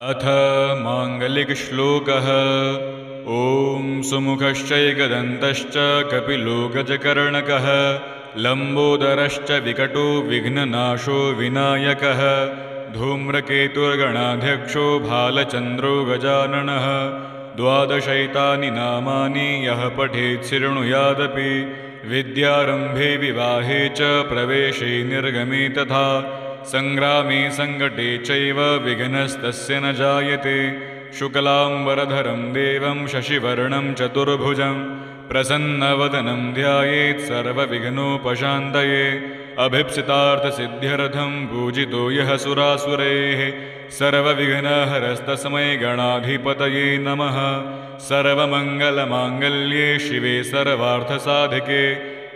अथ माङ्गलिकश्लोकः। ॐ सुमुखश्चैकदन्तश्च कपिलो गजकर्णकः लम्बोदरश्च विकटो विघ्ननाशो विनायकः धूम्रकेतुर्गणाध्यक्षो भालचन्द्रो गजाननः। द्वादशैतानि नामानि यः पठेत् शृणुयादपि विद्यारम्भे विवाहे च प्रवेशे निर्गमे तथा सङ्ग्रामे सङ्कटे चैव विघ्नस्तस्य न जायते। शुक्लाम्बरधरं देवं शशिवर्णं चतुर्भुजं प्रसन्नवदनं ध्यायेत् सर्वविघ्नोपशान्तये। अभीप्सितार्थसिद्ध्यर्थं पूजितो यः सुरासुरैः सर्वविघ्नहरस्तस्मै गणाधिपतये नमः। सर्वमङ्गलमाङ्गल्ये शिवे सर्वार्थसाधिके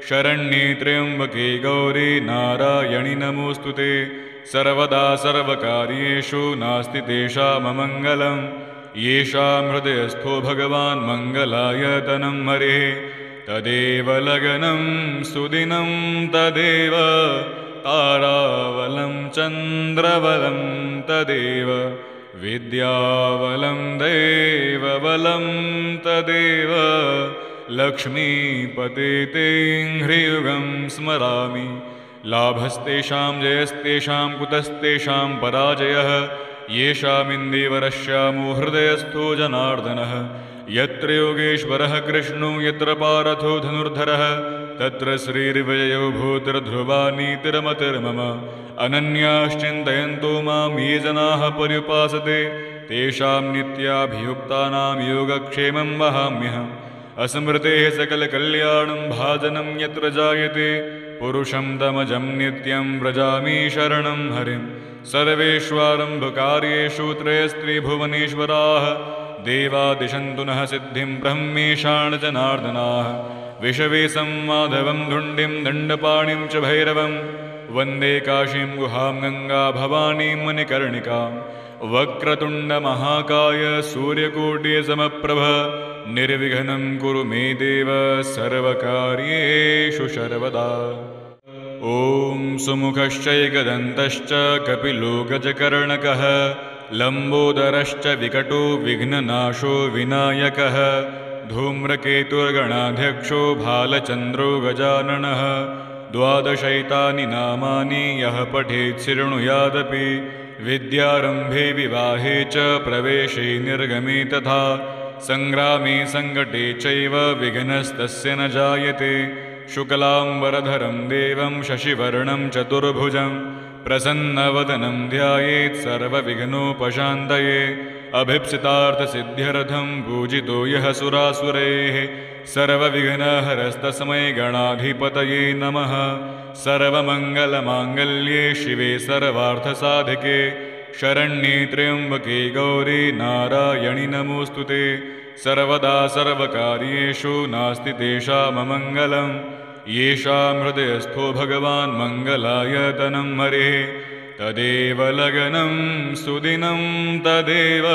शरण्ये त्र्यम्बके गौरी नारायणि नमोऽस्तुते। सर्वदा सर्वकार्येषु नास्ति तेषाममङ्गलं येषां हृदयस्थो भगवान् मङ्गलायतनं हरेः। तदेव लग्नं सुदिनं तदेव तारावलं चन्द्रवलं तदेव विद्यावलं दैवबलं तदेव लक्ष्मीपते ते ह्रियुगं स्मरामि। लाभस्तेषां जयस्तेषां कुतस्तेषां पराजयः येषामिन्दीवरश्यामो हृदयस्थो जनार्दनः। यत्र योगेश्वरः कृष्णो यत्र पार्थो धनुर्धरः तत्र श्रीर्विजयो भूतिर्ध्रुवा नीतिर्मतिर्मम। अनन्याश्चिन्तयन्तो मां ये जनाः पर्युपासते तेषां नित्याभियुक्तानां योगक्षेमं वहाम्यहम्। अस्मृतेः सकलकल्याणं भाजनं यत्र जायते पुरुषं तमजं नित्यं व्रजामि शरणं हरिं। सर्वेष्वारम्भकार्येषु त्रयस्त्रिभुवनेश्वराः देवादिशन्तु नः सिद्धिं ब्रह्मेशान् जनार्दनाः। विषवे संमाधवं धुण्डिं दण्डपाणिं च भैरवं वन्दे काशीं गुहां गङ्गा भवानीं मणिकर्णिकां। वक्रतुण्डमहाकाय सूर्यकोटिसमप्रभ निर्विघ्नं कुरु मे देव सर्वकार्येषु सर्वदा। ॐ सुमुखश्चैकदन्तश्च कपिलो गजकर्णकः लम्बोदरश्च विकटो विघ्ननाशो विनायकः धूम्रकेतुर्गणाध्यक्षो भालचन्द्रो गजाननः। द्वादशैतानि नामानि यः पठेत् शृणुयादपि विद्यारम्भे विवाहे च प्रवेशे निर्गमे तथा सङ्ग्रामे सङ्कटे चैव विघ्नस्तस्य न जायते। शुक्लाम्बरधरं देवं शशिवर्णं चतुर्भुजं प्रसन्नवदनं ध्यायेत् सर्वविघ्नोपशान्तये। अभीप्सितार्थसिद्ध्यर्थं पूजितो यः सुरासुरैः सर्वविघ्नहरस्तस्मै गणाधिपतये नमः। सर्वमङ्गलमाङ्गल्ये शिवे सर्वार्थसाधिके शरण्ये त्र्यम्बके गौरी नारायणि नमोऽस्तुते। सर्वदा सर्वकार्येषु नास्ति तेषाममङ्गलं येषां हृदयस्थो भगवान् मङ्गलायतनं हरेः। तदेव लग्नं सुदिनं तदेव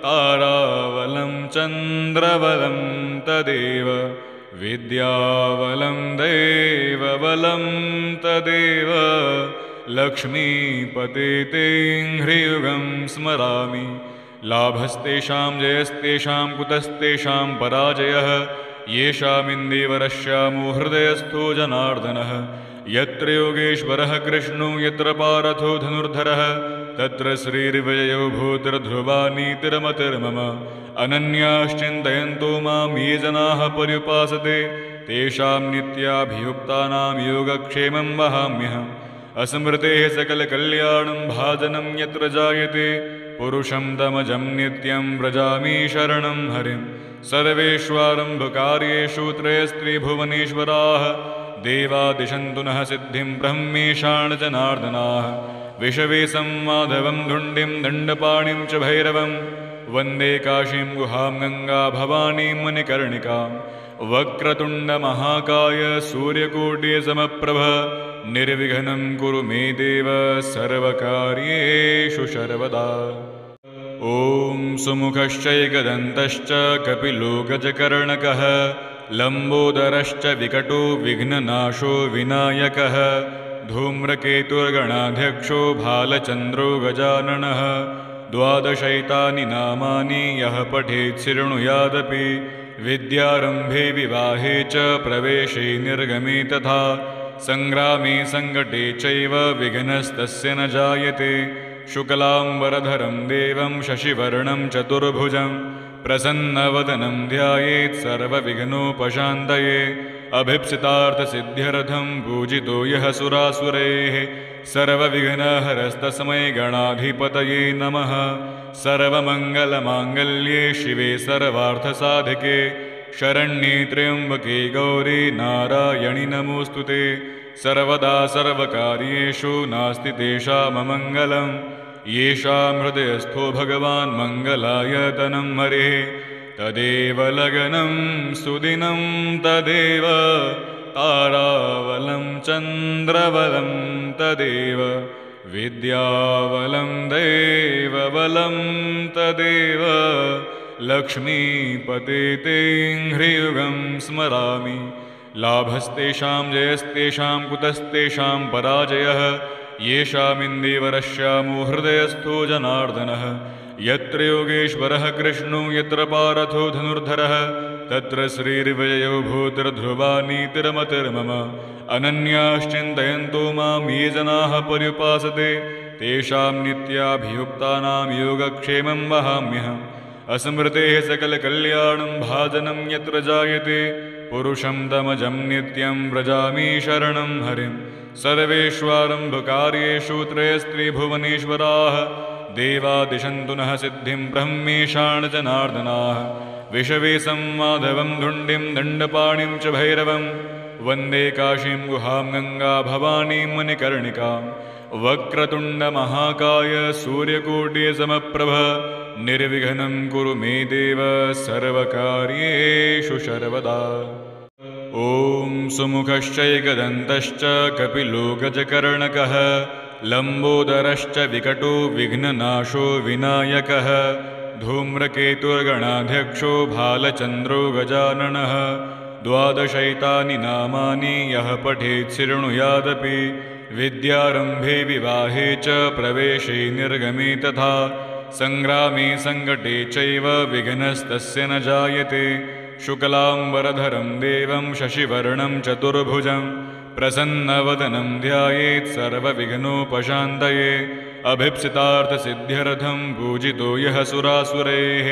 तारावलं चन्द्रवलं तदेव विद्यावलं दैवबलं तदेव लक्ष्मीपते ते ह्रियुगं स्मरामि। लाभस्तेषां जयस्तेषां कुतस्तेषां पराजयः येषामिन्दीवरश्यामो हृदयस्थो जनार्दनः। यत्र योगेश्वरः कृष्णो यत्र पार्थो धनुर्धरः तत्र श्रीर्विजयो भूतिर्ध्रुवा नीतिर्मतिर्मम। अनन्याश्चिन्तयन्तो मां ये जनाः पर्युपासते तेषां नित्याभियुक्तानां योगक्षेमं वहाम्यहम्। अस्मृतेः सकलकल्याणं भाजनं यत्र जायते पुरुषं तमजं नित्यं व्रजामि शरणं हरिं। सर्वेष्वारम्भकार्येषु त्रयस्त्रिभुवनेश्वराः देवादिशन्तु नः सिद्धिं ब्रह्मेशान् जनार्दनाः। विषवे संमाधवं धुण्डिं दण्डपाणिं च भैरवं वन्दे काशीं गुहां गङ्गा भवानीं मणिकर्णिकां। वक्रतुण्डमहाकाय सूर्यकोटिसमप्रभ निर्विघ्नं कुरु मे देव सर्वकार्येषु सर्वदा। ॐ सुमुखश्चैकदन्तश्च कपिलो गजकर्णकः लम्बोदरश्च विकटो विघ्ननाशो विनायकः धूम्रकेतुर्गणाध्यक्षो भालचन्द्रो गजाननः। द्वादशैतानि नामानि यः पठेत् शृणुयादपि विद्यारम्भे विवाहे च प्रवेशे निर्गमे तथा सङ्ग्रामे सङ्कटे चैव विघ्नस्तस्य न जायते शुक्लाम्बरधरं देवं शशिवर्णं चतुर्भुजं प्रसन्नवदनं ध्यायेत् सर्वविघ्नोपशान्तये अभीप्सितार्थसिद्ध्यर्थं पूजितो यः सुरासुरैः सर्वविघ्नहरस्तस्मै गणाधिपतये नमः। सर्वमङ्गलमाङ्गल्ये शिवे सर्वार्थसाधिके शरण्ये त्र्यम्बके गौरी नारायणि नमोऽस्तुते। सर्वदा सर्वकार्येषु नास्ति तेषाममङ्गलं येषां हृदयस्थो भगवान् मङ्गलायतनं हरिः तदेव लग्नं सुदिनं तदेव तारावलं चन्द्रबलं तदेव विद्याबलं दैवबलं तदेव लक्ष्मीपते ते ह्रियुगं स्मरामि। लाभस्तेषां जयस्तेषां कुतस्तेषां पराजयः येषामिन्दीवरश्यामो हृदयस्थो जनार्दनः। यत्र योगेश्वरः कृष्णो यत्र पार्थो धनुर्धरः तत्र श्रीर्विजयो भूतिर्ध्रुवा नीतिर्मतिर्मम। अनन्याश्चिन्तयन्तो मां ये जनाः पर्युपासते तेषां नित्याभियुक्तानां योगक्षेमं वहाम्यहम्। अस्मृतेः सकलकल्याणं भाजनं यत्र जायते पुरुषं तमजं नित्यं व्रजामि शरणं हरिं। सर्वेष्वारम्भकार्येषु त्रयस्त्रिभुवनेश्वराः देवादिशन्तु नः सिद्धिं ब्रह्मेशान् जनार्दनाः। विषवेशं माधवं धुण्डिं दण्डपाणिं च भैरवं वन्दे काशीं गुहां गङ्गा भवानीं मणिकर्णिकां। वक्रतुण्डमहाकाय सूर्यकोटिसमप्रभ निर्विघ्नं कुरु मे देव सर्वकार्येषु सर्वदा। ॐ सुमुखश्चैकदन्तश्च कपिलो गजकर्णकः लम्बोदरश्च विकटो विघ्ननाशो विनायकः धूम्रकेतुर्गणाध्यक्षो भालचन्द्रो गजाननः। द्वादशैतानि नामानि यः पठेत् शृणुयादपि विद्यारम्भे विवाहे च प्रवेशे निर्गमे तथा सङ्ग्रामे सङ्कटे चैव विघ्नस्तस्य न जायते शुक्लाम्बरधरं देवं शशिवर्णं चतुर्भुजं प्रसन्नवदनं ध्यायेत् सर्वविघ्नोपशान्तये अभीप्सितार्थसिद्ध्यर्थं पूजितो यः सुरासुरैः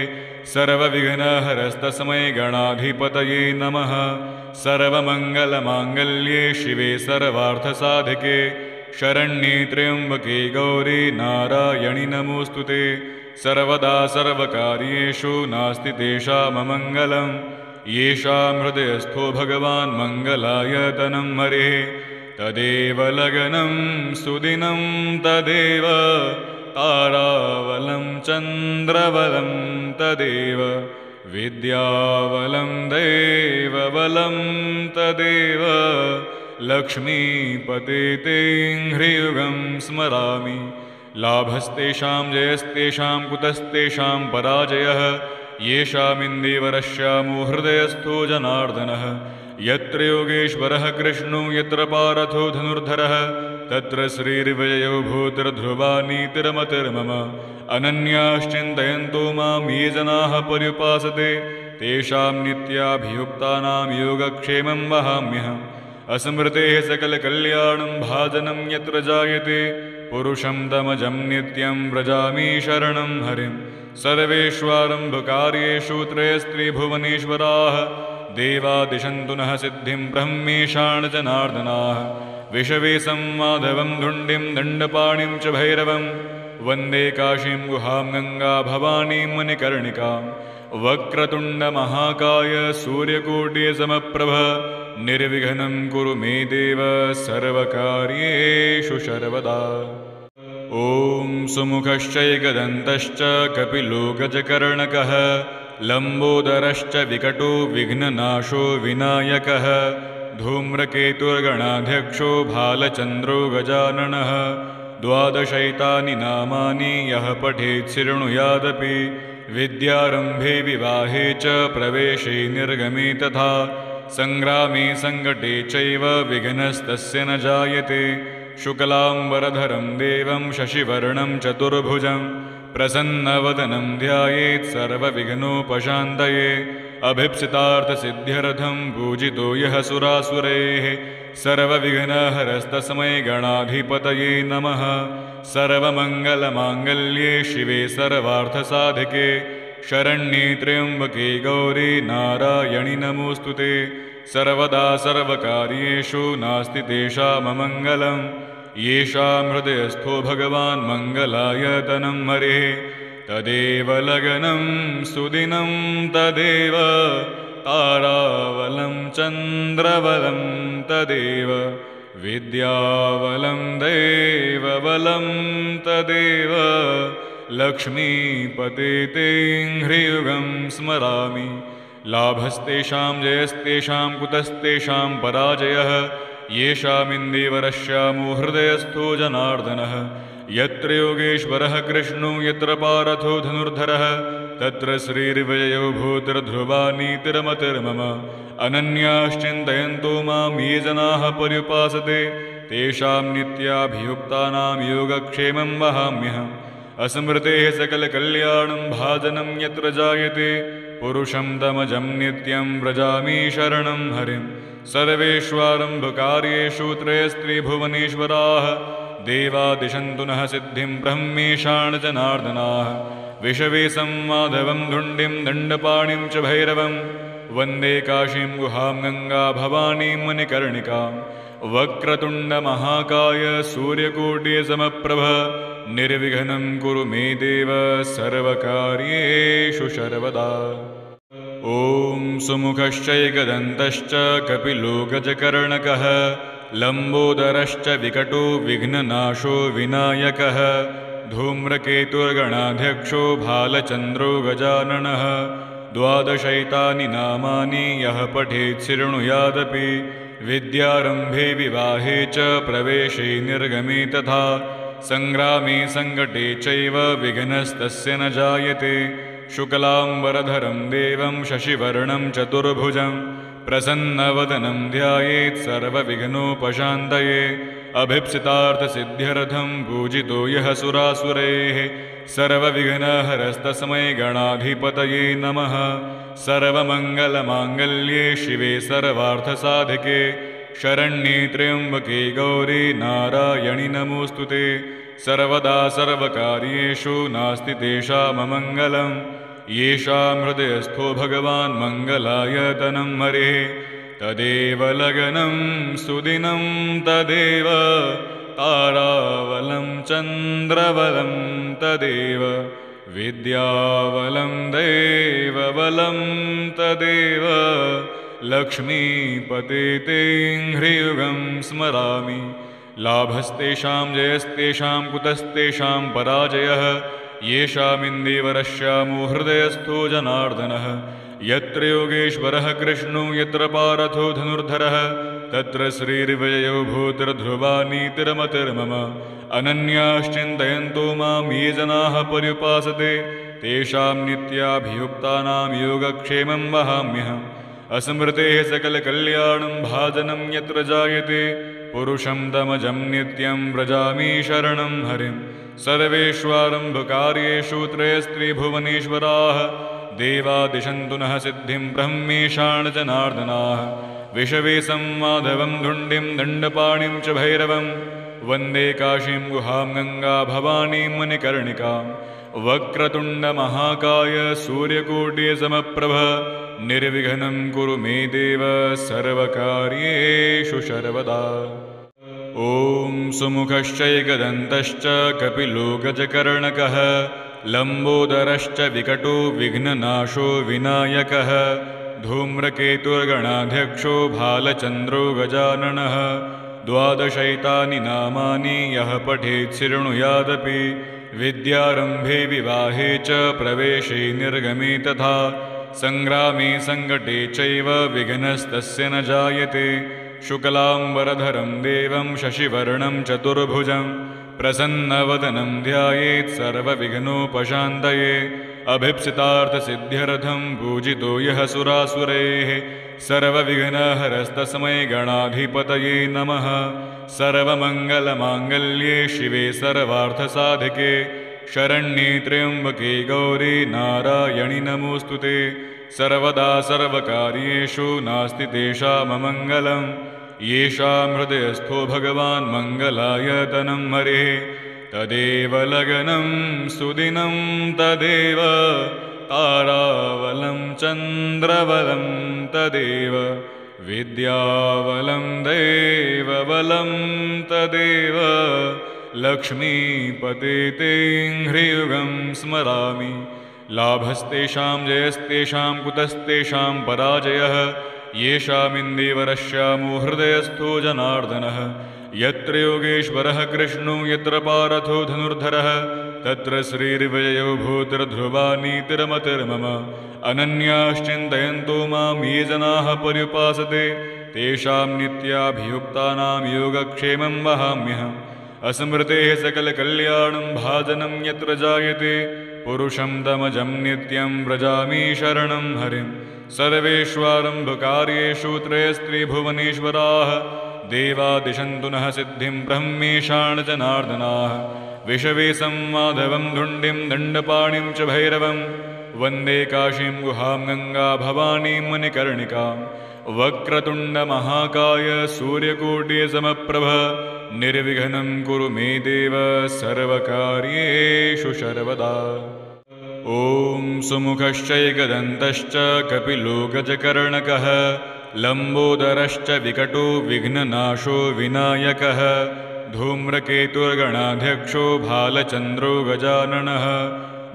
सर्वविघ्नहरस्तस्मै गणाधिपतये नमः। सर्वमङ्गलमाङ्गल्ये शिवे सर्वार्थसाधिके शरण्ये त्र्यम्बके गौरी नारायणि नमोऽस्तुते। सर्वदा सर्वकार्येषु नास्ति तेषाममङ्गलं येषां हृदयस्थो भगवान् मङ्गलायतनं हरिः तदेव लग्नं सुदिनं तदेव ताराबलं चन्द्रबलं तदेव विद्याबलं दैवबलं तदेव लक्ष्मीपते ते ह्रियुगं स्मरामि। लाभस्तेषां जयस्तेषां कुतस्तेषां पराजयः येषामिन्दीवरश्यामो हृदयस्थो जनार्दनः। यत्र योगेश्वरः कृष्णो यत्र पार्थो धनुर्धरः तत्र श्रीर्विजयो भूतिर्ध्रुवा नीतिर्मतिर्मम। अनन्याश्चिन्तयन्तो मां ये जनाः पर्युपासते तेषां नित्याभियुक्तानां योगक्षेमं वहाम्यहम्। अस्मृतेः सकलकल्याणं भाजनं यत्र जायते पुरुषं तमजं नित्यं व्रजामि शरणं हरिं। सर्वेष्वारम्भकार्येषु त्रयस्त्रिभुवनेश्वराः देवादिशन्तु नः सिद्धिं ब्रह्मेशान् जनार्दनाः। विषवेशं माधवं धुण्डिं दण्डपाणिं च भैरवं वन्दे काशीं गुहां गङ्गा भवानीं मणिकर्णिकां। वक्रतुण्डमहाकाय सूर्यकोटिसमप्रभ निर्विघ्नं कुरु मे देव सर्वकार्येषु सर्वदा। ॐ सुमुखश्चैकदन्तश्च कपिलो गजकर्णकः लम्बोदरश्च विकटो विघ्ननाशो विनायकः धूम्रकेतुर्गणाध्यक्षो भालचन्द्रो गजाननः। द्वादशैतानि नामानि यः पठेत् शृणुयादपि विद्यारम्भे विवाहे च प्रवेशे निर्गमे तथा सङ्ग्रामे सङ्कटे चैव विघ्नस्तस्य न जायते शुक्लाम्बरधरं देवं शशिवर्णं चतुर्भुजं प्रसन्नवदनं ध्यायेत् सर्वविघ्नोपशान्तये अभीप्सितार्थसिद्ध्यर्थं पूजितो यः सुरासुरैः सर्वविघ्नहरस्तस्मै गणाधिपतये नमः। सर्वमङ्गलमाङ्गल्ये शिवे सर्वार्थसाधिके शरण्ये त्र्यम्बके गौरी नारायणि नमोऽस्तुते। सर्वदा सर्वकार्येषु नास्ति तेषाममङ्गलम् येषां हृदयस्थो भगवान् मङ्गलायतनं हरेः तदेव लगनं सुदिनं तदेव तारावलं चन्द्रवलं तदेव विद्यावलं दैवबलं तदेव लक्ष्मीपते ते ह्रियुगं स्मरामि। लाभस्तेषां जयस्तेषां कुतस्तेषां पराजयः येषामिन्दीवरश्यामो हृदयस्थो जनार्दनः। यत्र योगेश्वरः कृष्णो यत्र पार्थो धनुर्धरः तत्र श्रीर्विजयो भूतिर्ध्रुवा नीतिर्मतिर्मम। अनन्याश्चिन्तयन्तो मां ये जनाः पर्युपासते तेषां नित्याभियुक्तानां योगक्षेमं वहाम्यहम्। अस्मृतेः सकलकल्याणं भाजनं यत्र जायते पुरुषं तमजं नित्यं व्रजामि शरणं हरिम्। सर्वेष्वारम्भकार्येषु त्रयस्त्रिभुवनेश्वराः देवादिशन्तु नः सिद्धिं ब्रह्मेशान् जनार्दनाः। विषवेशं माधवं धुण्डिं दण्डपाणिं च भैरवं वन्दे काशीं गुहां गङ्गा भवानीं मणिकर्णिकां। वक्रतुण्डमहाकाय सूर्यकोटिसमप्रभ निर्विघ्नं कुरु मे देव सर्वकार्येषु सर्वदा। ॐ सुमुखश्चैकदन्तश्च कपिलो गजकर्णकः लम्बोदरश्च विकटो विघ्ननाशो विनायकः धूम्रकेतुर्गणाध्यक्षो भालचन्द्रो गजाननः। द्वादशैतानि नामानि यः पठेत् शृणुयादपि विद्यारम्भे विवाहे च प्रवेशे निर्गमे तथा सङ्ग्रामे सङ्कटे चैव विघ्नस्तस्य न जायते। शुक्लाम्बरधरं देवं शशिवर्णं चतुर्भुजं प्रसन्नवदनं ध्यायेत् सर्वविघ्नोपशान्तये अभीप्सितार्थसिद्ध्यर्थं पूजितो यः सुरासुरैः सर्वविघ्नहरस्तस्मै गणाधिपतये नमः। सर्वमङ्गलमाङ्गल्ये शिवे सर्वार्थसाधिके शरण्ये त्र्यम्बके गौरी नारायणि नमोऽस्तुते। सर्वदा सर्वकार्येषु नास्ति तेषाममङ्गलम् येषां हृदयस्थो भगवान् मङ्गलायतनं हरेः तदेव लगनं सुदिनं तदेव तारावलं चन्द्रवलं तदेव विद्यावलं दैवबलं तदेव लक्ष्मीपते ते ह्रियुगं स्मरामि। लाभस्तेषां जयस्तेषां कुतस्तेषां पराजयः येषामिन्दीवरश्यामो हृदयस्थो जनार्दनः। यत्र योगेश्वरः कृष्णो यत्र पार्थो धनुर्धरः तत्र श्रीर्विजयो भूतिर्ध्रुवा नीतिर्मतिर्मम। अनन्याश्चिन्तयन्तो मां ये जनाः पर्युपासते तेषां नित्याभियुक्तानां योगक्षेमं वहाम्यहम्। अस्मृतेः सकलकल्याणं भाजनं यत्र जायते पुरुषं तमजं नित्यं व्रजामि शरणं हरिम्। सर्वेष्वारम्भकार्येषु त्रयस्त्रिभुवनेश्वराः देवादिशन्तु नः सिद्धिं ब्रह्मेशान् जनार्दनाः। विषवेशं माधवं धुण्डिं दण्डपाणिं च भैरवं वन्दे काशीं गुहां गङ्गा भवानीं मणिकर्णिकां। वक्रतुण्डमहाकाय सूर्यकोटिसमप्रभ निर्विघ्नं कुरु मे देव सर्वकार्येषु सर्वदा। ॐ सुमुखश्चैकदन्तश्च कपिलो गजकर्णकः लम्बोदरश्च विकटो विघ्ननाशो विनायकः धूम्रकेतुर्गणाध्यक्षो भालचन्द्रो गजाननः। द्वादशैतानि नामानि यः पठेत् शृणुयादपि विद्यारम्भे विवाहे च प्रवेशे निर्गमे तथा सङ्ग्रामे सङ्कटे चैव विघ्नस्तस्य न जायते। शुक्लाम्बरधरं देवं शशिवर्णं चतुर्भुजं प्रसन्नवदनं ध्यायेत् सर्वविघ्नोपशान्तये अभीप्सितार्थसिद्ध्यर्थं पूजितो यः सुरासुरैः सर्वविघ्नहरस्तस्मै गणाधिपतये नमः। सर्वमङ्गलमाङ्गल्ये शिवे सर्वार्थसाधिके शरण्ये त्र्यम्बके गौरी नारायणि नमोऽस्तुते। सर्वदा सर्वकार्येषु नास्ति तेषाममङ्गलं। येषां हृदयस्थो भगवान् मङ्गलायतनं हरेः। तदेव लग्नं सुदिनं तदेव तारावलं चन्द्रवलं तदेव विद्यावलं देवबलं तदेव लक्ष्मीपते ते ह्रियुगं स्मरामि। लाभस्तेषां जयस्तेषां कुतस्तेषां पराजयः। येषामिन्दीवरश्यामो हृदयस्थो जनार्दनः। यत्र योगेश्वरः कृष्णो यत्र पार्थो धनुर्धरः तत्र श्रीर्विजयो भूतिर्ध्रुवा नीतिर्मतिर्मम। अनन्याश्चिन्तयन्तो मां ये जनाः पर्युपासते तेषां नित्याभियुक्तानां योगक्षेमं वहाम्यहम्। अस्मृतेः सकलकल्याणं भाजनं यत्र जायते पुरुषं तमजं नित्यं व्रजामि शरणं हरिं। सर्वेष्वारम्भकार्येषु त्रयस्त्रिभुवनेश्वराः देवादिशन्तु नः सिद्धिं ब्रह्मेशान् जनार्दनाः। विषवेशं माधवं धुण्डिं दण्डपाणिं च भैरवं वन्दे काशीं गुहां गङ्गा भवानीं मणिकर्णिकां। वक्रतुण्डमहाकाय सूर्यकोटिसमप्रभ निर्विघ्नं कुरु मे देव सर्वकार्येषु सर्वदा। ॐ सुमुखश्चैकदन्तश्च कपिलो गजकर्णकः लम्बोदरश्च विकटो विघ्ननाशो विनायकः धूम्रकेतुर्गणाध्यक्षो भालचन्द्रो गजाननः।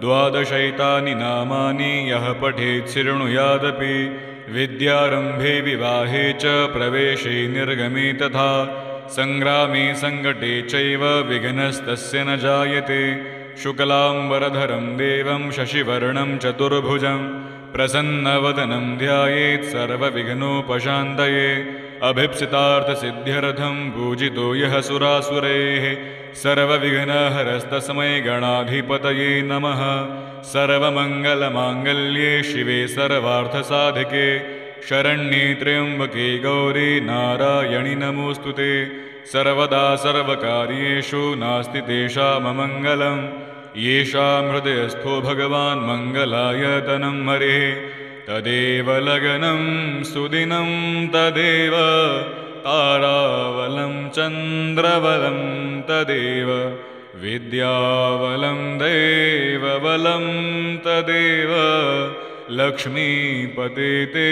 द्वादशैतानि नामानि यः पठेत् शृणुयादपि विद्यारम्भे विवाहे च प्रवेशे निर्गमे तथा सङ्ग्रामे सङ्कटे चैव विघ्नस्तस्य न जायते। शुक्लाम्बरधरं देवं शशिवर्णं चतुर्भुजं प्रसन्नवदनं ध्यायेत् सर्वविघ्नोपशान्तये। अभीप्सितार्थसिद्ध्यर्थं पूजितो यः सुरासुरैः सर्वविघ्नहरस्तस्मै गणाधिपतये नमः। सर्वमङ्गलमाङ्गल्ये शिवे सर्वार्थसाधिके शरण्ये त्र्यम्बके गौरी नारायणि नमोऽस्तुते। सर्वदा सर्वकार्येषु नास्ति तेषाममङ्गलं। येषां हृदयस्थो भगवान् मङ्गलायतनं हरेः। तदेव लग्नं सुदिनं तदेव तारावलं चन्द्रवलं तदेव विद्यावलं देवबलं तदेव लक्ष्मीपते ते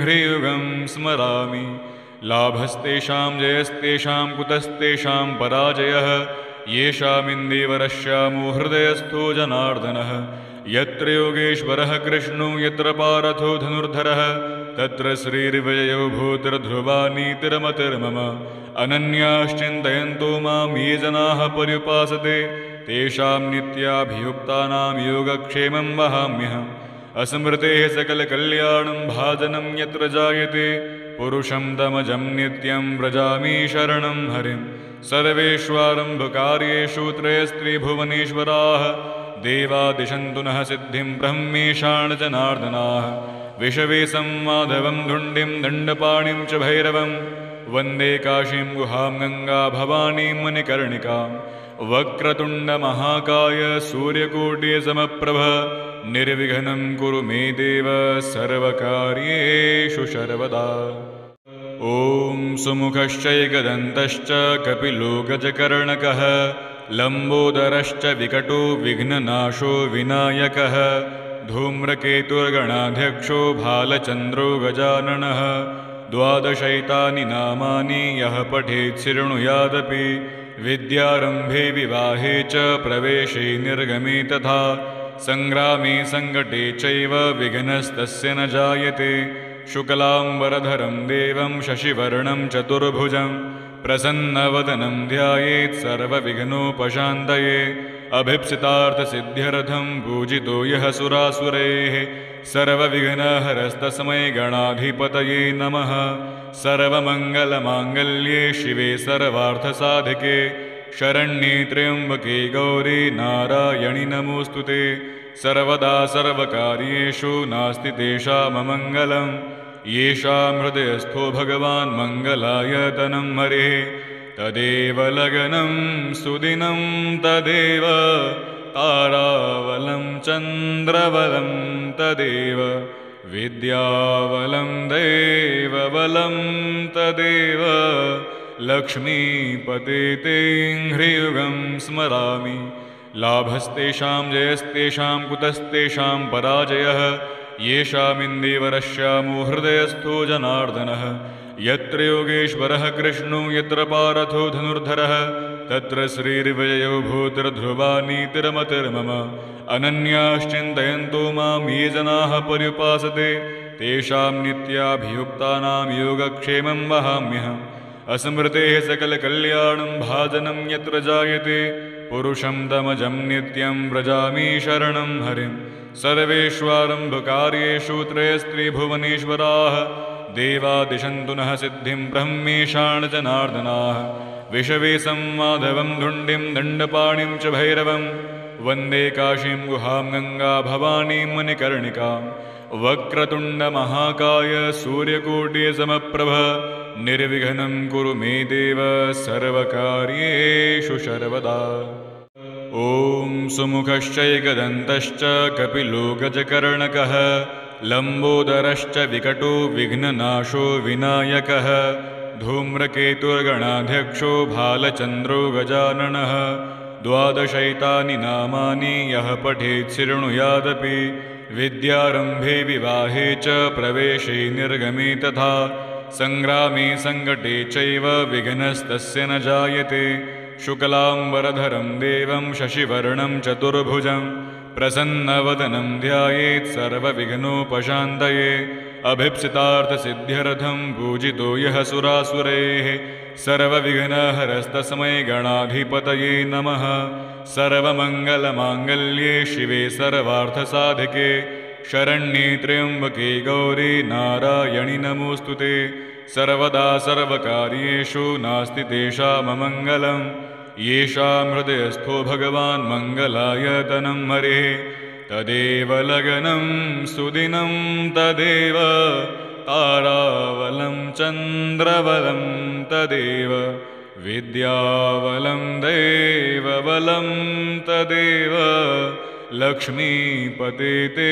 ह्रियुगं स्मरामि। लाभस्तेषां जयस्तेषां कुतस्तेषां पराजयः। येषामिन्दीवरश्यामो हृदयस्थो जनार्दनः। यत्र योगेश्वरः कृष्णो यत्र पार्थो धनुर्धरः तत्र श्रीर्विजयो भूतिर्ध्रुवा नीतिर्मतिर्मम। अनन्याश्चिन्तयन्तो मां ये जनाः पर्युपासते तेषां नित्याभियुक्तानां योगक्षेमं वहाम्यहम्। अस्मृतेः सकलकल्याणं भाजनं यत्र जायते पुरुषं तमजं नित्यं व्रजामि शरणं हरिं। सर्वेष्वारम्भकार्येषु त्रयस्त्रिभुवनेश्वराः देवादिशन्तु नः सिद्धिं ब्रह्मेशान् जनार्दनाः। विषवेशं माधवं धुण्डिं दण्डपाणिं च भैरवं वन्दे काशीं गुहां गङ्गा भवानीं मणिकर्णिकां। वक्रतुण्डमहाकाय सूर्यकोटिसमप्रभ निर्विघ्नं कुरु मे देव सर्वकार्येषु सर्वदा। ॐ सुमुखश्चैकदन्तश्च कपिलो गजकर्णकः लम्बोदरश्च विकटो विघ्ननाशो विनायकः धूम्रकेतुर्गणाध्यक्षो भालचन्द्रो गजाननः। द्वादशैतानि नामानि यः पठेत् शृणुयादपि विद्यारम्भे विवाहे च प्रवेशे निर्गमे तथा सङ्ग्रामे सङ्कटे चैव विघ्नस्तस्य न जायते। शुक्लाम्बरधरं देवं शशिवर्णं चतुर्भुजं प्रसन्नवदनं ध्यायेत् सर्वविघ्नोपशान्तये। अभीप्सितार्थसिद्ध्यर्थं पूजितो यः सुरासुरैः सर्वविघ्नहरस्तस्मै गणाधिपतये नमः। सर्वमङ्गलमाङ्गल्ये शिवे सर्वार्थसाधिके शरण्ये त्र्यम्बके गौरी नारायणि नमोऽस्तुते। सर्वदा सर्वकार्येषु नास्ति तेषाममङ्गलं। येषां हृदयस्थो भगवान् मङ्गलायतनं हरेः। तदेव लग्नं सुदिनं तदेव तारावलं चन्द्रवलं तदेव विद्यावलं देवबलं तदेव लक्ष्मीपते ते ह्रियुगं स्मरामि लाभस्तेषां जयस्तेषां कुतस्तेषां पराजयः येषामिन्दीवरश्यामो हृदयस्थो जनार्दनः यत्र योगेश्वरः कृष्णो यत्र पार्थो धनुर्धरः तत्र श्रीर्विजयो भूतिर्ध्रुवा नीतिर्मतिर्मम अनन्याश्चिन्तयन्तो मां ये जनाः पर्युपासते तेषां नित्याभियुक्तानां योगक्षेमं वहाम्यहम् अस्मृतेः सकलकल्याणं भाजनं यत्र जायते पुरुषं तमजं नित्यं व्रजामि शरणं हरिं सर्वेष्वारम्भकार्येषु त्रयस्त्रिभुवनेश्वराः देवादिशन्तु नः सिद्धिं ब्रह्मेशान् जनार्दनाः विषवेशं माधवं धुण्डिं दण्डपाणिं च भैरवं वन्दे काशीं गुहां गङ्गा भवानीं मणिकर्णिकां वक्रतुण्डमहाकाय सूर्यकोटिसमप्रभ निर्विघ्नं कुरु मे देव सर्वकार्येषु सर्वदा। ॐ सुमुखश्चैकदन्तश्च कपिलो गजकर्णकः लम्बोदरश्च विकटो विघ्ननाशो विनायकः धूम्रकेतुर्गणाध्यक्षो भालचन्द्रो गजाननः द्वादशैतानि नामानि यः पठेत् शृणुयादपि विद्यारम्भे विवाहे च प्रवेशे निर्गमे तथा सङ्ग्रामे सङ्कटे चैव विघ्नस्तस्य न जायते शुक्लाम्बरधरं देवं शशिवर्णं चतुर्भुजं प्रसन्नवदनं ध्यायेत् सर्वविघ्नोपशान्तये अभीप्सितार्थसिद्ध्यर्थं पूजितो यः सुरासुरैः सर्वविघ्नहरस्तस्मै गणाधिपतये नमः। सर्वमङ्गलमाङ्गल्ये शिवे सर्वार्थसाधिके शरण्ये त्र्यम्बके गौरी नारायणि नमोऽस्तुते सर्वदा सर्वकार्येषु नास्ति तेषाममङ्गलम् येषां हृदयस्थो भगवान् मङ्गलायतनं हरिः तदेव लग्नं सुदिनं तदेव तारावलं चन्द्रवलं तदेव विद्यावलं देवबलं तदेव लक्ष्मीपते ते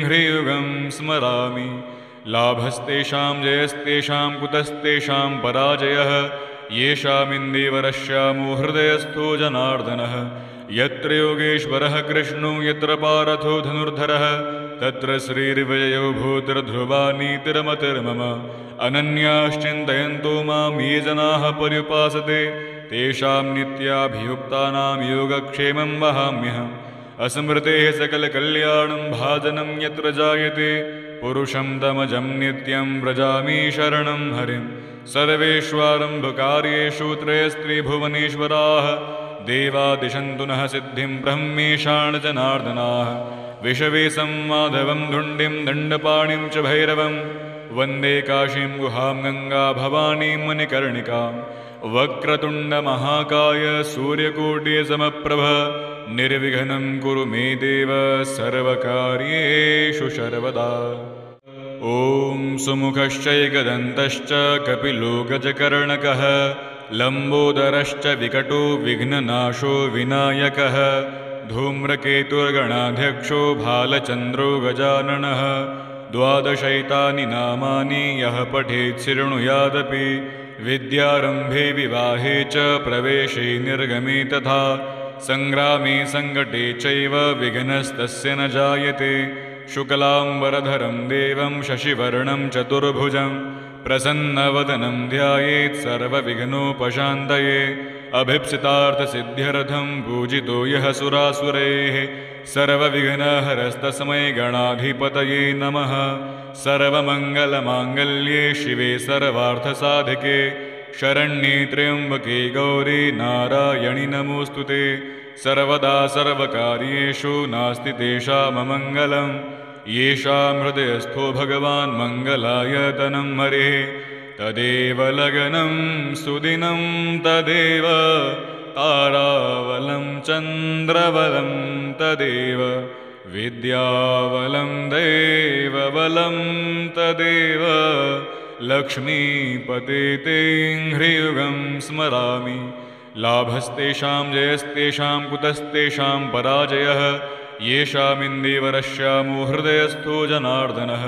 ह्रियुगं स्मरामि लाभस्तेषां जयस्तेषां कुतस्तेषां पराजयः येषामिन्दीवरश्यामो हृदयस्थो जनार्दनः यत्र योगेश्वरः कृष्णो यत्र पार्थो धनुर्धरः तत्र श्रीर्विजयो भूतिर्ध्रुवा नीतिर्मतिर्मम अनन्याश्चिन्तयन्तो मां ये जनाः पर्युपासते तेषां नित्याभियुक्तानां योगक्षेमं वहाम्यहम् अस्मृतेः सकलकल्याणं भाजनं यत्र जायते पुरुषं तमजं नित्यं व्रजामि शरणं हरिं सर्वेष्वारम्भकार्येषु त्रयस्त्रिभुवनेश्वराः देवादिशन्तु नः सिद्धिं ब्रह्मेशान् जनार्दनाः विषवेशं माधवं धुण्डिं दण्डपाणिं च भैरवं वन्दे काशीं गुहां गङ्गा भवानीं मणिकर्णिकां वक्रतुण्डमहाकाय सूर्यकोटिसमप्रभ निर्विघ्नं कुरु मे देव सर्वकार्येषु सर्वदा। ॐ सुमुखश्चैकदन्तश्च कपिलो गजकर्णकः लम्बोदरश्च विकटो विघ्ननाशो विनायकः धूम्रकेतुर्गणाध्यक्षो भालचन्द्रो गजाननः द्वादशैतानि नामानि यः पठेत् शृणुयादपि विद्यारम्भे विवाहे च प्रवेशे निर्गमे तथा सङ्ग्रामे सङ्कटे चैव विघ्नस्तस्य न जायते शुक्लाम्बरधरं देवं शशिवर्णं चतुर्भुजं प्रसन्नवदनं ध्यायेत् सर्वविघ्नोपशान्तये अभीप्सितार्थसिद्ध्यर्थं पूजितो यः सुरासुरैः सर्वविघ्नहरस्तस्मै गणाधिपतये नमः। सर्वमङ्गलमाङ्गल्ये शिवे सर्वार्थसाधिके शरण्ये त्र्यम्बके गौरी नारायणि नमोऽस्तुते सर्वदा सर्वकार्येषु नास्ति तेषाममङ्गलम् येषां हृदयस्थो भगवान् मङ्गलायतनं हरिः तदेव लग्नं सुदिनं तदेव तारावलं चन्द्रवलं तदेव विद्यावलं देवबलं तदेव लक्ष्मीपते ते ह्रियुगं स्मरामि लाभस्तेषां जयस्तेषां कुतस्तेषां पराजयः येषामिन्दीवरश्यामो हृदयस्थो जनार्दनः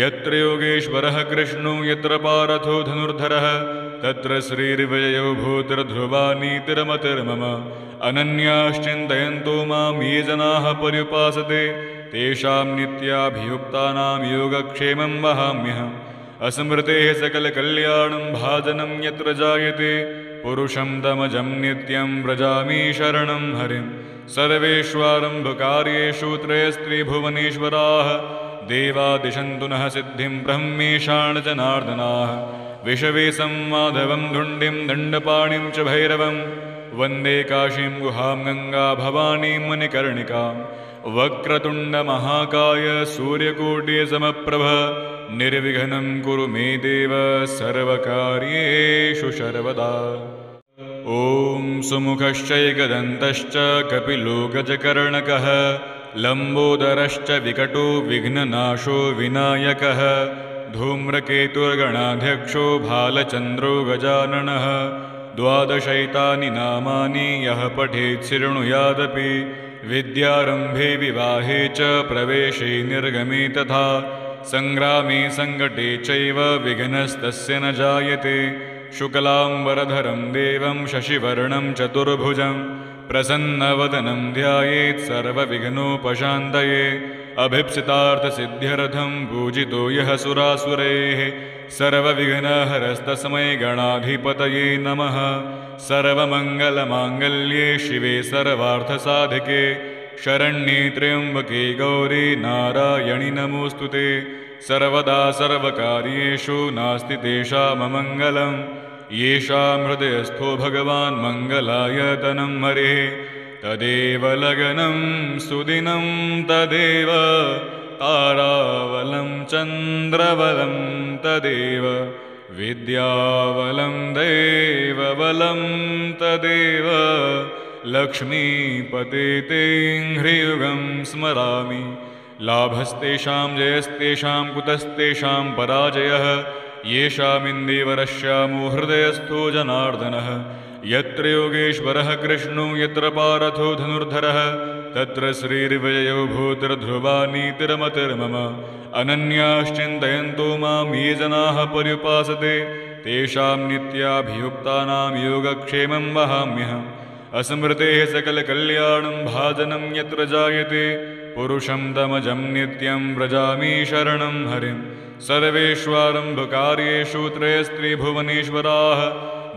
यत्र योगेश्वरः कृष्णो यत्र पार्थो धनुर्धरः तत्र श्रीर्विजयो भूतिर्ध्रुवा नीतिर्मतिर्मम अनन्याश्चिन्तयन्तो मां ये जनाः पर्युपासते तेषां नित्याभियुक्तानां योगक्षेमं वहाम्यहम् अस्मृतेः सकलकल्याणं भाजनं यत्र जायते पुरुषं तमजं नित्यं व्रजामि शरणं हरिं सर्वेष्वारम्भकार्येषु त्रयस्त्रिभुवनेश्वराः देवादिशन्तु नः सिद्धिं ब्रह्मेशान् जनार्दनाः विषवेशं माधवं धुण्डिं दण्डपाणिं च भैरवं वन्दे काशीं गुहां गङ्गा भवानीं मणिकर्णिकां वक्रतुण्डमहाकाय सूर्यकोटिसमप्रभ निर्विघ्नं कुरु मे देव सर्वकार्येषु सर्वदा। ॐ सुमुखश्चैकदन्तश्च कपिलो गजकर्णकः लम्बोदरश्च विकटो विघ्ननाशो विनायकः धूम्रकेतुर्गणाध्यक्षो भालचन्द्रो गजाननः द्वादशैतानि नामानि यः पठेत् शृणुयादपि विद्यारम्भे विवाहे च प्रवेशे निर्गमे तथा सङ्ग्रामे सङ्कटे चैव विघ्नस्तस्य न जायते शुक्लाम्बरधरं देवं शशिवर्णं चतुर्भुजं प्रसन्नवदनं ध्यायेत् सर्वविघ्नोपशान्तये अभीप्सितार्थसिद्ध्यर्थं पूजितो यः सुरासुरैः सर्वविघ्नहरस्तस्मै गणाधिपतये नमः सर्वमङ्गलमाङ्गल्ये शिवे सर्वार्थसाधिके शरण्ये त्र्यम्बके गौरी नारायणि नमोऽस्तुते सर्वदा सर्वकार्येषु नास्ति तेषाममङ्गलम् येषां हृदयस्थो भगवान् मङ्गलायतनं हरेः तदेव लगनं सुदिनं तदेव तारावलं चन्द्रवलं तदेव विद्यावलं दैवबलं तदेव लक्ष्मीपते ते ह्रियुगं स्मरामि लाभस्तेषां जयस्तेषां कुतस्तेषां पराजयः येषामिन्दीवरश्यामो हृदयस्थो जनार्दनः यत्र योगेश्वरः कृष्णो यत्र पार्थो धनुर्धरः तत्र श्रीर्विजयो भूतिर्ध्रुवा नीतिर्मतिर्मम अनन्याश्चिन्तयन्तो मां ये जनाः पर्युपासते तेषां नित्याभियुक्तानां योगक्षेमं वहाम्यहम् अस्मृतेः सकलकल्याणं भाजनं यत्र जायते पुरुषं तमजं नित्यं व्रजामि शरणं हरिं सर्वेष्वारम्भकार्येषु त्रयस्त्रिभुवनेश्वराः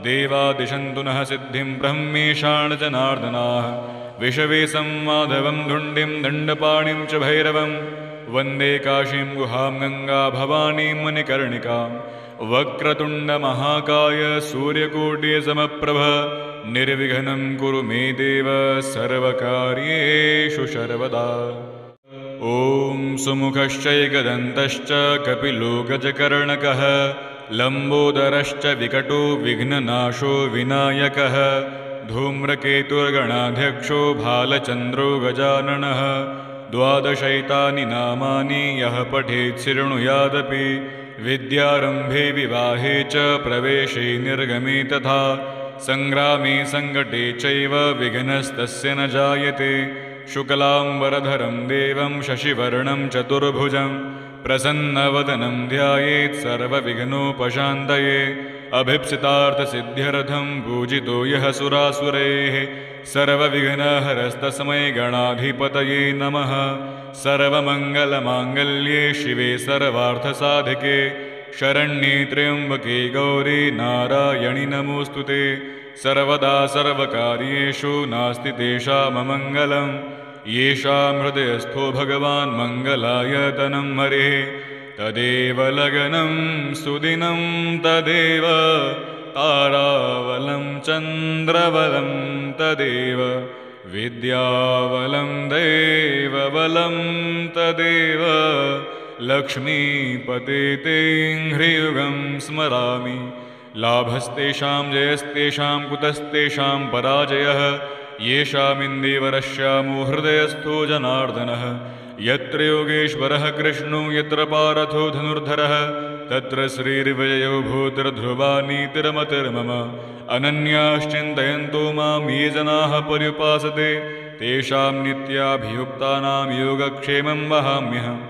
देवादिशन्तु नः सिद्धिं ब्रह्मेशान् जनार्दनाः विषवेशं माधवं धुण्डिं दण्डपाणिं च भैरवं वन्दे काशीं गुहां गङ्गा भवानीं मणिकर्णिकां वक्रतुण्डमहाकाय सूर्यकोटिसमप्रभ निर्विघ्नं कुरु मे देव सर्वकार्येषु सर्वदा। ॐ सुमुखश्चैकदन्तश्च कपिलो गजकर्णकः लम्बोदरश्च विकटो विघ्ननाशो विनायकः धूम्रकेतुर्गणाध्यक्षो भालचन्द्रो गजाननः द्वादशैतानि नामानि यः पठेत् शृणुयादपि विद्यारम्भे विवाहे च प्रवेशे निर्गमे तथा सङ्ग्रामे सङ्कटे चैव विघ्नस्तस्य न जायते शुक्लाम्बरधरं देवं शशिवर्णं चतुर्भुजं प्रसन्नवदनं ध्यायेत् सर्वविघ्नोपशान्तये अभीप्सितार्थसिद्ध्यर्थं पूजितो यः सुरासुरैः सर्वविघ्नहरस्तस्मै गणाधिपतये नमः सर्वमङ्गलमाङ्गल्ये शिवे सर्वार्थसाधिके शरण्ये त्र्यम्बके गौरी नारायणि नमोऽस्तुते सर्वदा सर्वकार्येषु नास्ति तेषाममङ्गलम् येषां हृदयस्थो भगवान् मङ्गलायतनं हरेः तदेव लगनं सुदिनं तदेव तारावलं चन्द्रवलं तदेव विद्यावलं दैवबलं तदेव लक्ष्मीपते ते ह्रियुगं स्मरामि लाभस्तेषां जयस्तेषां कुतस्तेषां पराजयः येषामिन्दीवरश्यामो हृदयस्थो जनार्दनः यत्र योगेश्वरः कृष्णो यत्र पार्थो धनुर्धरः तत्र श्रीर्विजयो भूतिर्ध्रुवा नीतिर्मतिर्मम अनन्याश्चिन्तयन्तो मां ये जनाः पर्युपासते तेषां नित्याभियुक्तानां योगक्षेमं वहाम्यहम्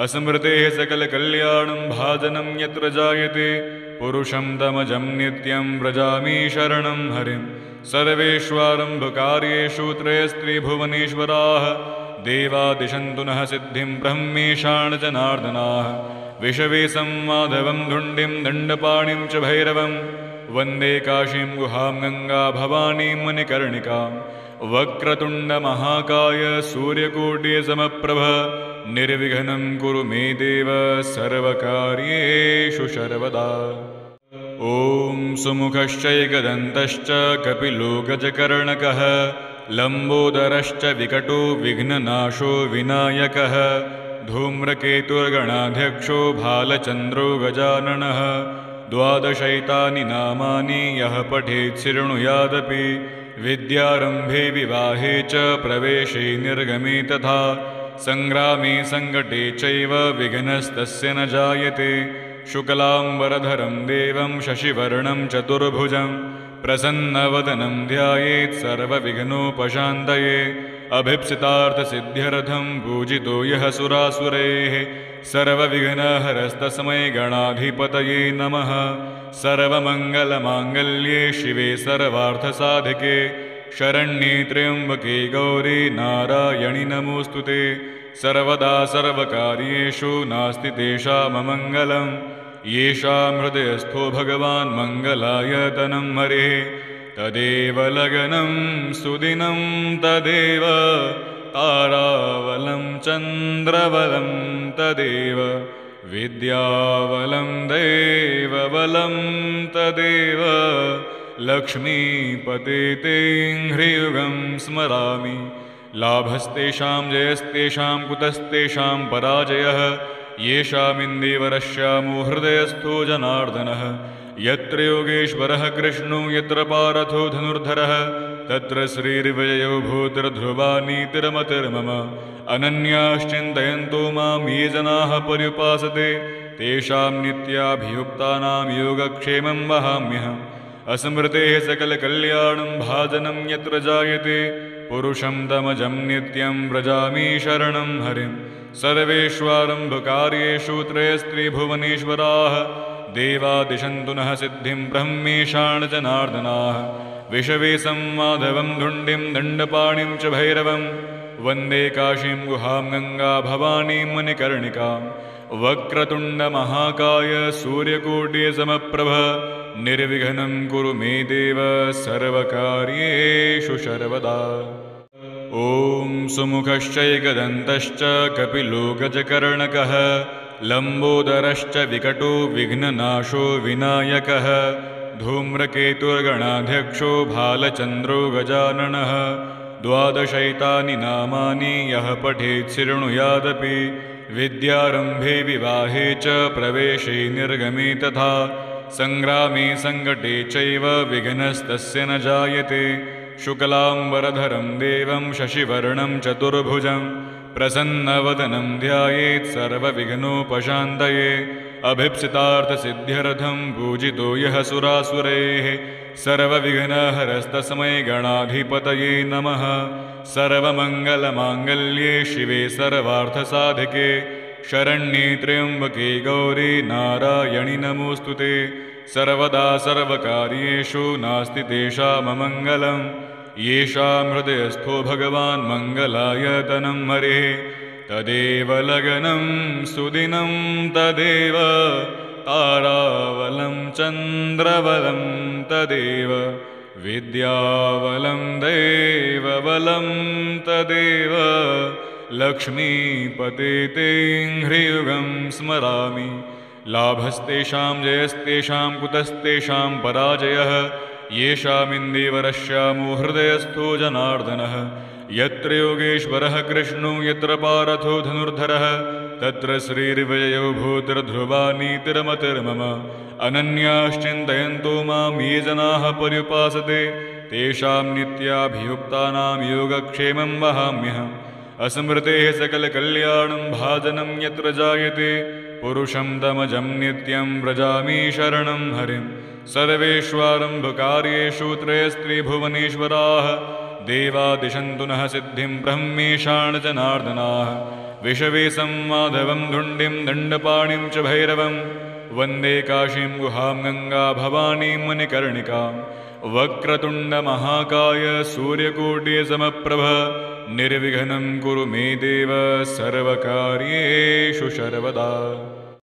अस्मृतेः सकलकल्याणं भाजनं यत्र जायते पुरुषं तमजं नित्यं व्रजामि शरणं हरिं सर्वेष्वारम्भकार्येषु त्रयस्त्रिभुवनेश्वराः देवा दिशन्तु नः सिद्धिं ब्रह्मेशान् जनार्दनाः विषवे संमाधवं धुण्डिं दण्डपाणिं च भैरवं वन्दे काशीं गुहां गङ्गा भवानीं मणिकर्णिकां वक्रतुण्डमहाकाय सूर्यकोटिसमप्रभ निर्विघ्नं कुरु मे देव सर्वकार्येषु सर्वदा। ॐ सुमुखश्चैकदन्तश्च कपिलो गजकर्णकः लम्बोदरश्च विकटो विघ्ननाशो विनायकः धूम्रकेतुर्गणाध्यक्षो भालचन्द्रो गजाननः द्वादशैतानि नामानि यः पठेत् शृणुयादपि विद्यारम्भे विवाहे च प्रवेशे निर्गमे तथा सङ्ग्रामे सङ्कटे चैव विघ्नस्तस्य न जायते शुक्लाम्बरधरं देवं शशिवर्णं चतुर्भुजं प्रसन्नवदनं ध्यायेत् सर्वविघ्नोपशान्तये अभीप्सितार्थसिद्ध्यर्थं पूजितो यः सुरासुरैः सर्वविघ्नहरस्तस्मै गणाधिपतये नमः सर्वमङ्गलमाङ्गल्ये शिवे सर्वार्थसाधिके शरण्ये त्र्यम्बके गौरी नारायणि नमोऽस्तुते सर्वदा सर्वकार्येषु नास्ति तेषाममङ्गलं येषां हृदयस्थो भगवान् मङ्गलायतनं हरेः तदेव लगनं सुदिनं तदेव तारावलं चन्द्रवलं तदेव विद्यावलं दैवबलं तदेव लक्ष्मीपते तें ह्रियुगं स्मरामि लाभस्तेषां जयस्तेषां कुतस्तेषां पराजयः येषामिन्दीवरश्यामो हृदयस्थो जनार्दनः यत्र योगेश्वरः कृष्णो यत्र पार्थो धनुर्धरः तत्र श्रीर्विजयो भूतिर्ध्रुवा नीतिर्मतिर्मम अनन्याश्चिन्तयन्तो मां ये जनाः पर्युपासते तेषां नित्याभियुक्तानां योगक्षेमं वहाम्यहम् अस्मृतेः सकलकल्याणं भाजनं यत्र जायते पुरुषं तमजं नित्यं व्रजामि शरणं हरिं सर्वेष्वारम्भकार्येषु त्रयस्त्रिभुवनेश्वराः देवा दिशन्तु नः सिद्धिं ब्रह्मेशान् जनार्दनाः विषवे संमाधवं धुण्डिं दण्डपाणिं च भैरवं वन्दे काशीं गुहां गङ्गा भवानीं मणिकर्णिकां वक्रतुण्डमहाकाय सूर्यकोटिसमप्रभ निर्विघ्नं कुरु मे देव सर्वकार्येषु सर्वदा। ॐ सुमुखश्चैकदन्तश्च कपिलो गजकर्णकः लम्बोदरश्च विकटो विघ्ननाशो विनायकः धूम्रकेतुर्गणाध्यक्षो भालचन्द्रो गजाननः द्वादशैतानि नामानि यः पठेत् शृणुयादपि विद्यारम्भे विवाहे च प्रवेशे निर्गमे तथा सङ्ग्रामे सङ्कटे चैव विघ्नस्तस्य न जायते शुक्लाम्बरधरं देवं शशिवर्णं चतुर्भुजं प्रसन्नवदनं ध्यायेत् सर्वविघ्नोपशान्तये अभीप्सितार्थसिद्ध्यर्थं पूजितो यः सुरासुरैः सर्वविघ्नहरस्तस्मै गणाधिपतये नमः सर्वमङ्गलमाङ्गल्ये शिवे सर्वार्थसाधिके शरण्ये त्र्यम्बके गौरी नारायणि नमोऽस्तुते सर्वदा सर्वकार्येषु नास्ति तेषाममङ्गलं येषां हृदयस्थो भगवान् मङ्गलायतनं हरेः तदेव लगनं सुदिनं तदेव तारावलं चन्द्रवलं तदेव विद्यावलं दैवबलं तदेव लक्ष्मीपते तें ह्रियुगं स्मरामि लाभस्तेषां जयस्तेषां कुतस्तेषां पराजयः येषामिन्दीवरश्यामो हृदयस्थो जनार्दनः यत्र योगेश्वरः कृष्णो यत्र पार्थो धनुर्धरः तत्र श्रीर्विजयो भूतिर्ध्रुवा नीतिर्मतिर्मम अनन्याश्चिन्तयन्तो मां ये जनाः पर्युपासते तेषां नित्याभियुक्तानां योगक्षेमं वहाम्यहम् अस्मृतेः सकलकल्याणं भाजनं यत्र जायते पुरुषं तमजं नित्यं व्रजामि शरणं हरिं सर्वेष्वारम्भकार्येषु त्रयस्त्रिभुवनेश्वराः देवादिशन्तु नः सिद्धिं ब्रह्मेशान् जनार्दनाः विषवेशं माधवं धुण्डिं दण्डपाणिं च भैरवं वन्दे काशीं गुहां गङ्गा भवानीं मणिकर्णिकां वक्रतुण्डमहाकाय सूर्यकोटिसमप्रभ निर्विघ्नं कुरु मे देव सर्वकार्येषु सर्वदा।